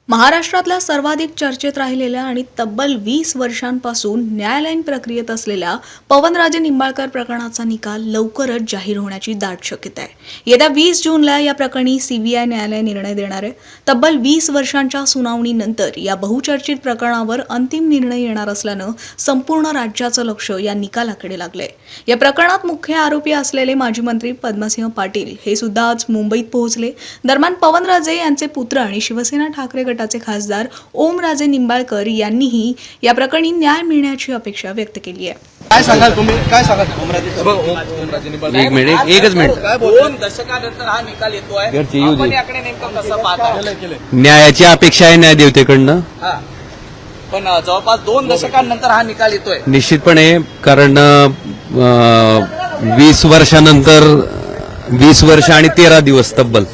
महाराष्ट्रातल्या सर्वाधिक चर्चेत राहिलेल्या आणि तब्बल 20 वर्षांपासून न्यायालयीन प्रक्रियेत असलेल्या पवनराजे निंबाळकर प्रकरणाचा निकाल लवकरच जाहीर होण्याची दाट शक्यता आहे। येत्या 20 जूनला या प्रकरणी सीबीआय न्यायालय निर्णय देणार आहे। तब्बल 20 वर्षांच्या सुनावणीनंतर या बहुचर्चित प्रकरणावर अंतिम निर्णय येणार असल्यानं संपूर्ण राज्याचं लक्ष या निकालाकडे लागलंय। या प्रकरणात मुख्य आरोपी असलेले माजी मंत्री पद्मसिंह पाटील हे सुद्धा आज मुंबईत पोहोचले। दरम्यान पवनराजे यांचे पुत्र आणि शिवसेना ठाकरे गटाचे खासदार ओमराजे निंबाळकर यांनीही या प्रकरणी न्याय मिळण्याची अपेक्षा व्यक्त केली आहे। काय सांगाल तुम्ही? काय सांगाल ओमराजे निंबाळकर? एक मिनिट, एकच मिनिट। 2 दशकानंतर हा निकाल येतोय, आपण याकडे नेमकं कसं पाहता? न्यायाची अपेक्षा आहे न्यायदेवतेकडनं, पण जवळपास 2 दशकांनंतर हा निकाल येतोय। निश्चितपणे, कारण 20 वर्षानंतर 20 वर्ष आणि 13 दिवस तब्बल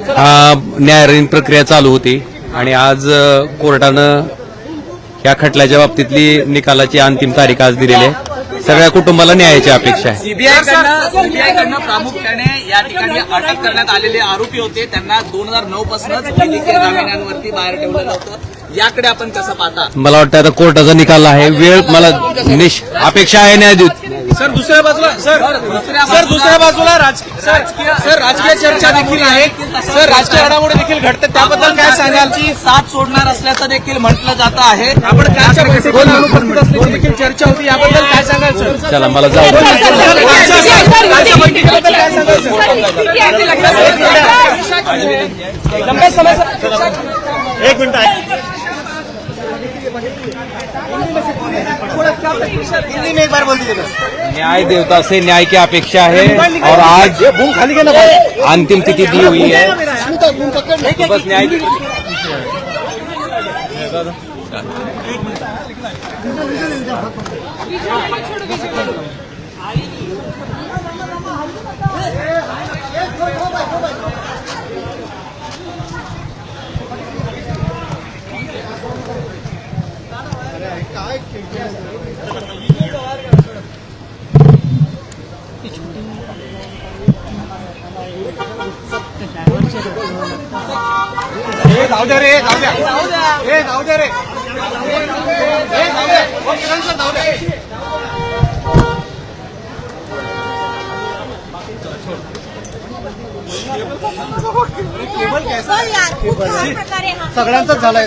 हा न्यायालयीन प्रक्रिया चालू होती आणि आज कोर्टानं या खटल्याच्या बाबतीतली निकालाची अंतिम तारीख आज दिलेली आहे। सगळ्या कुटुंबाला न्यायाची अपेक्षा आहे। सीबीआयकडनं प्रामुख्याने या ठिकाणी अटक करण्यात आलेले आरोपी होते, त्यांना 2009 पासूनच वैद्यकीय जामिनांवरती बाहेर ठेवलेलं होतं। याकडे आपण कसं पाहता? मला वाटतं आता कोर्टाचा निकाल आहे, वेळ मला अपेक्षा आहे न्यायदेव। सर दुसऱ्या बाजूला राजकीय चर्चा देखील आहे। सर राजकीय घडामोडी देखील घडतात, त्याबद्दल काय सांगाल? साथ सोडणार असल्याचं देखील म्हटलं जात आहे। आपण कालच्या बैठकीला उपस्थित असल्याची देखील चर्चा होती, याबद्दल काय सांगाल सर? चला मला जाऊ द्या। कालच्या बैठकीबद्दल काय सांगाल सर? लंबे समय से एक मिनिट आहे। हिंदी में एक बार बोल दीजिए। न्याय देवता से न्याय की अपेक्षा है और आज अंतिम तिथि दी हुई है, तो बस न्याय की जाऊ दे रे, जाऊ द्या, जाऊ दे रे, सगळ्यांचाच झालाय.